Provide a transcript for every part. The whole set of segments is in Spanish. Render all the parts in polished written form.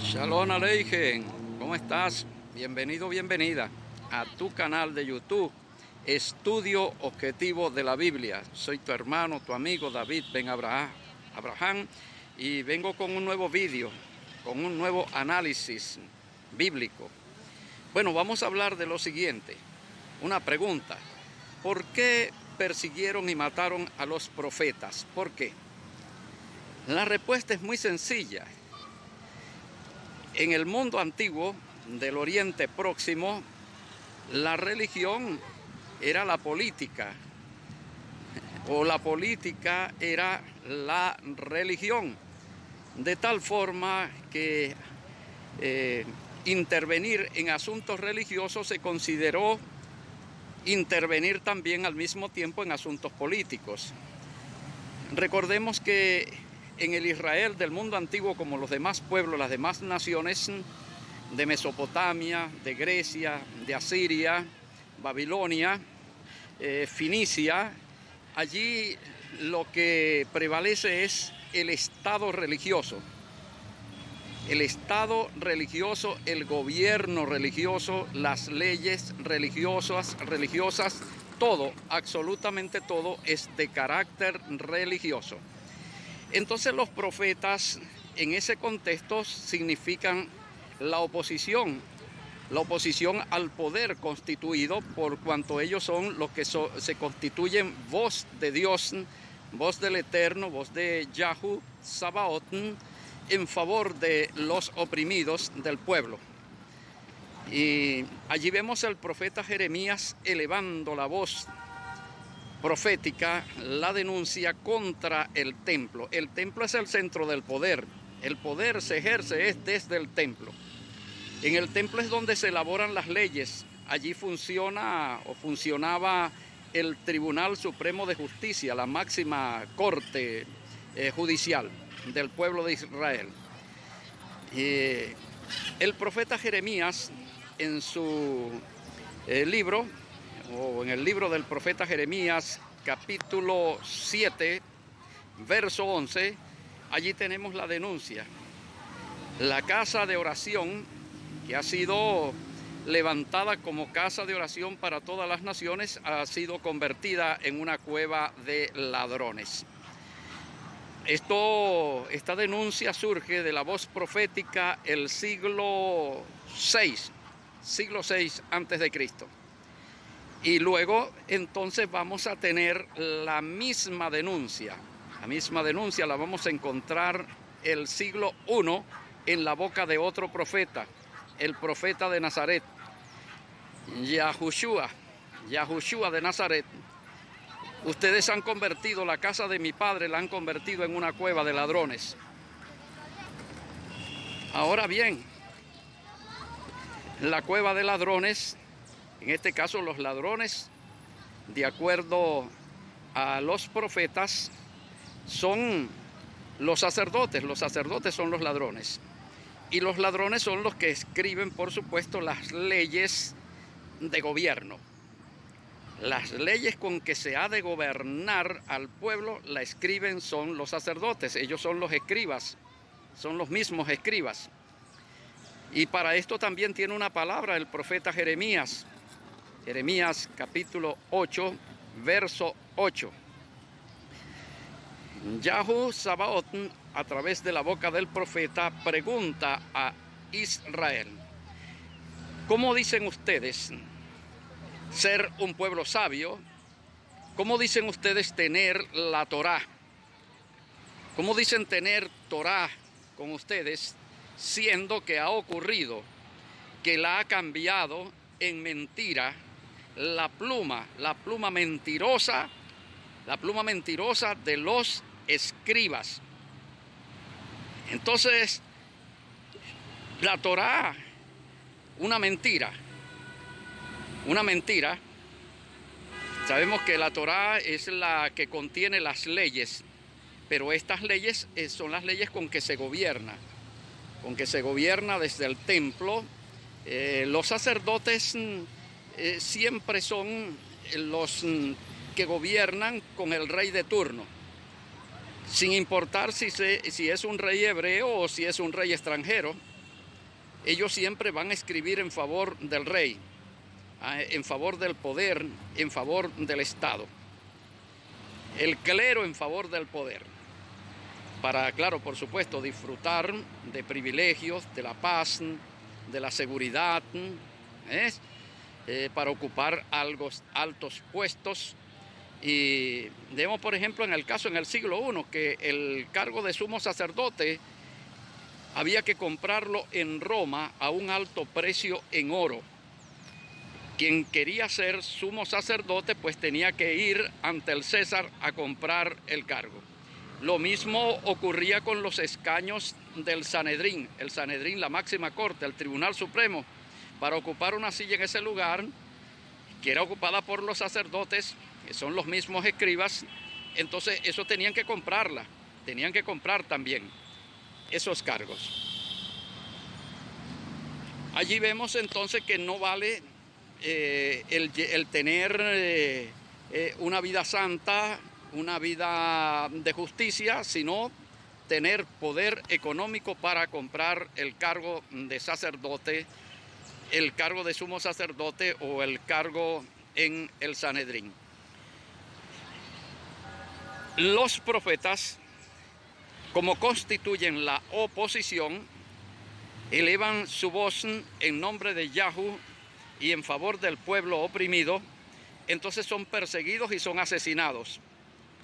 Shalom Aleichem, ¿cómo estás? Bienvenido, bienvenida a tu canal de YouTube, Estudio Objetivo de la Biblia. Soy tu hermano, tu amigo David Ben Abraham, y vengo con un nuevo vídeo, con un nuevo análisis bíblico. Bueno, vamos a hablar de lo siguiente, una pregunta. ¿Por qué persiguieron y mataron a los profetas? ¿Por qué? La respuesta es muy sencilla. En el mundo antiguo del Oriente Próximo, la religión era la política, o la política era la religión, de tal forma que intervenir en asuntos religiosos se consideró intervenir también al mismo tiempo en asuntos políticos. Recordemos que en el Israel del mundo antiguo, como los demás pueblos, las demás naciones de Mesopotamia, de Grecia, de Asiria, Babilonia, Finicia, allí lo que prevalece es el estado religioso. El estado religioso, el gobierno religioso, las leyes religiosas, todo, absolutamente todo es de carácter religioso. Entonces los profetas en ese contexto significan la oposición al poder constituido, por cuanto ellos son los que se constituyen voz de Dios, voz del Eterno, voz de Yahu Sabaoth, en favor de los oprimidos del pueblo. Y allí vemos al profeta Jeremías elevando la voz profética, la denuncia contra el templo. El templo es el centro del poder. El poder se ejerce desde el templo. En el templo es donde se elaboran las leyes. Allí funcionaba el Tribunal Supremo de Justicia, la máxima corte judicial del pueblo de Israel. El profeta Jeremías, en su libro, o en el libro del profeta Jeremías, capítulo 7, verso 11, allí tenemos la denuncia. La casa de oración, que ha sido levantada como casa de oración para todas las naciones, ha sido convertida en una cueva de ladrones. Esta denuncia surge de la voz profética el siglo VI antes de Cristo. Y luego entonces vamos a tener la misma denuncia. La misma denuncia la vamos a encontrar el siglo I en la boca de otro profeta, el profeta de Nazaret, Yahushua de Nazaret. Ustedes han convertido la casa de mi padre, la han convertido en una cueva de ladrones. Ahora bien, la cueva de ladrones, en este caso los ladrones, de acuerdo a los profetas, son los sacerdotes son los ladrones. Y los ladrones son los que escriben, por supuesto, las leyes de gobierno. Las leyes con que se ha de gobernar al pueblo la escriben son los sacerdotes, ellos son los escribas, son los mismos escribas. Y para esto también tiene una palabra el profeta Jeremías. Jeremías capítulo 8, verso 8. Yahu Sabaoth, a través de la boca del profeta, pregunta a Israel: ¿cómo dicen ustedes ser un pueblo sabio? ¿Cómo dicen ustedes tener la Torá? ¿Cómo dicen tener Torá con ustedes, siendo que ha ocurrido que la ha cambiado en mentira la pluma mentirosa de los escribas? Entonces, la Torá, una mentira. Sabemos que la Torá es la que contiene las leyes, pero estas leyes son las leyes con que se gobierna desde el templo. Los sacerdotes siempre son los que gobiernan con el rey de turno, sin importar si es un rey hebreo o si es un rey extranjero. ellos siempre van a escribir en favor del rey, en favor del poder, en favor del Estado. El clero en favor del poder. Para, claro, por supuesto, disfrutar de privilegios, de la paz, de la seguridad, para ocupar altos puestos. Y vemos, por ejemplo, en el siglo I, que el cargo de sumo sacerdote había que comprarlo en Roma a un alto precio en oro. Quien quería ser sumo sacerdote, pues tenía que ir ante el César a comprar el cargo. Lo mismo ocurría con los escaños del Sanedrín. El Sanedrín, la máxima corte, el Tribunal Supremo, para ocupar una silla en ese lugar, que era ocupada por los sacerdotes, que son los mismos escribas, entonces eso tenían que comprarla, tenían que comprar también esos cargos. Allí vemos entonces que no vale el tener una vida santa, una vida de justicia, sino tener poder económico para comprar el cargo de sacerdote, el cargo de sumo sacerdote o el cargo en el Sanedrín. Los profetas, como constituyen la oposición, elevan su voz en nombre de Yahweh y en favor del pueblo oprimido, entonces son perseguidos y son asesinados.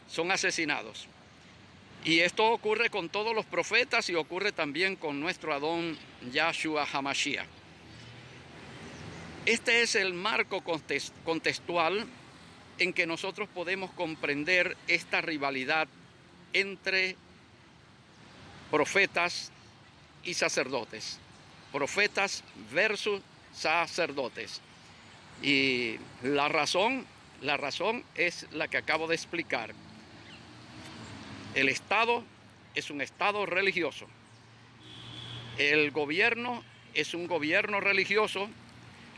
Son asesinados. Y esto ocurre con todos los profetas y ocurre también con nuestro Adón Yahshua HaMashiach. Este es el marco contextual en que nosotros podemos comprender esta rivalidad entre profetas y sacerdotes. Profetas versus sacerdotes. Y la razón es la que acabo de explicar. El Estado es un Estado religioso. El gobierno es un gobierno religioso.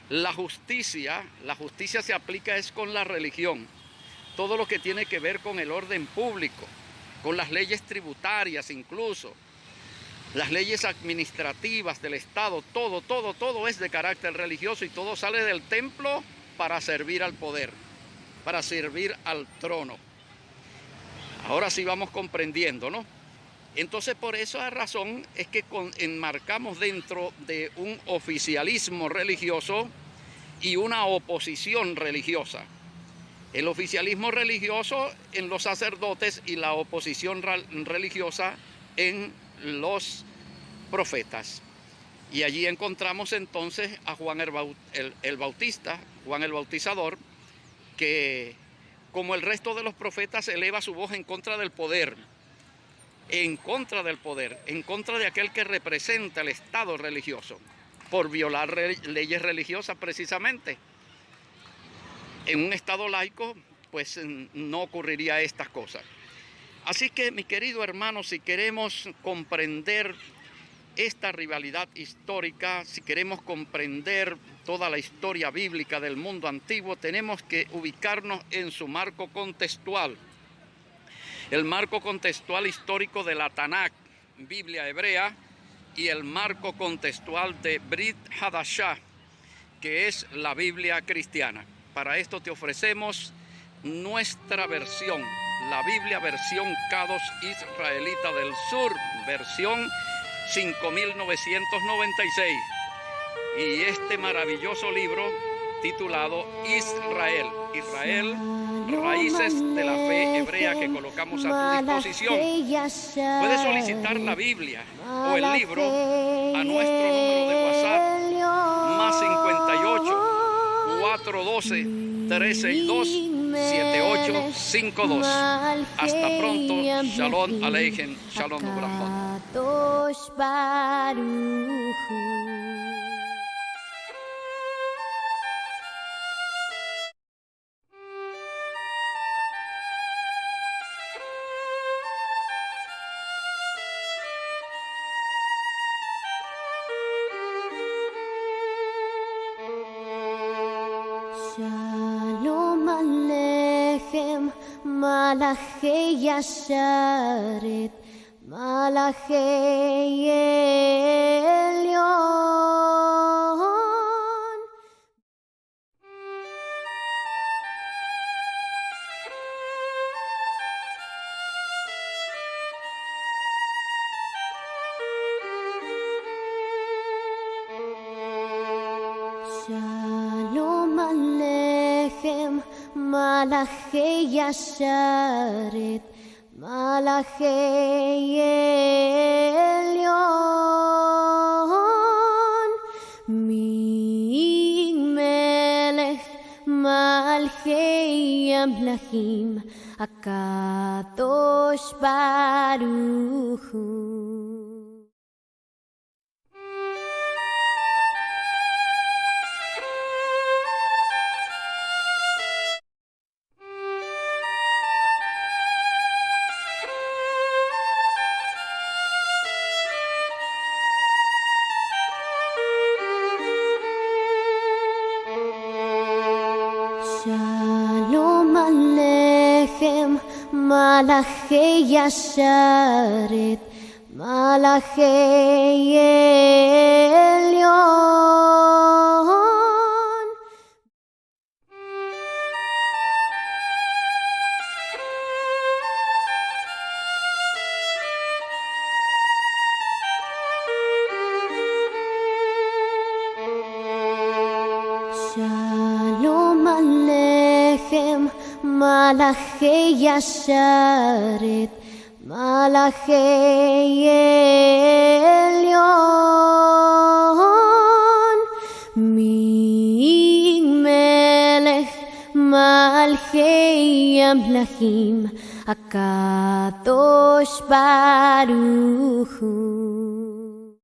La justicia se aplica es con la religión. Todo lo que tiene que ver con el orden público, con las leyes tributarias incluso, las leyes administrativas del Estado, todo es de carácter religioso y todo sale del templo para servir al poder, para servir al trono. Ahora sí vamos comprendiendo, ¿no? Entonces, por esa razón es que enmarcamos dentro de un oficialismo religioso y una oposición religiosa. El oficialismo religioso en los sacerdotes y la oposición religiosa en los profetas. Y allí encontramos entonces a Juan el Bautista, Juan el Bautizador, que como el resto de los profetas eleva su voz en contra del poder, en contra de aquel que representa el Estado religioso, por violar leyes religiosas precisamente. En un Estado laico, pues no ocurriría estas cosas. Así que, mi querido hermano, si queremos comprender esta rivalidad histórica, si queremos comprender toda la historia bíblica del mundo antiguo, tenemos que ubicarnos en su marco contextual. El marco contextual histórico de la Tanakh, Biblia hebrea, y el marco contextual de Brit Hadashah, que es la Biblia cristiana. Para esto te ofrecemos nuestra versión, la Biblia versión K2 Israelita del Sur, versión 5996. Y este maravilloso libro titulado Israel, raíces de la fe hebrea, que colocamos a tu disposición. Puedes solicitar la Biblia o el libro a nuestro número de WhatsApp más 58 412 362 7852. Hasta pronto. Shalom Aleichem. Shalom Ubrahot. Shalom Aleichem, Malachei Yasharet, Malachei Elyon. Shalom Aleichem, Malachei Yasharet, Malachei Elyon, Melech Malchei Amlachim, HaKadosh Baruch Hu. Shalom Aleichem, Malachei Yasharet, Malachei Elyon. Shalom Aleichem, Malachei Yasharet, Malachei Elyon, Melech Malchei Amlachim, HaKadosh Baruch Hu.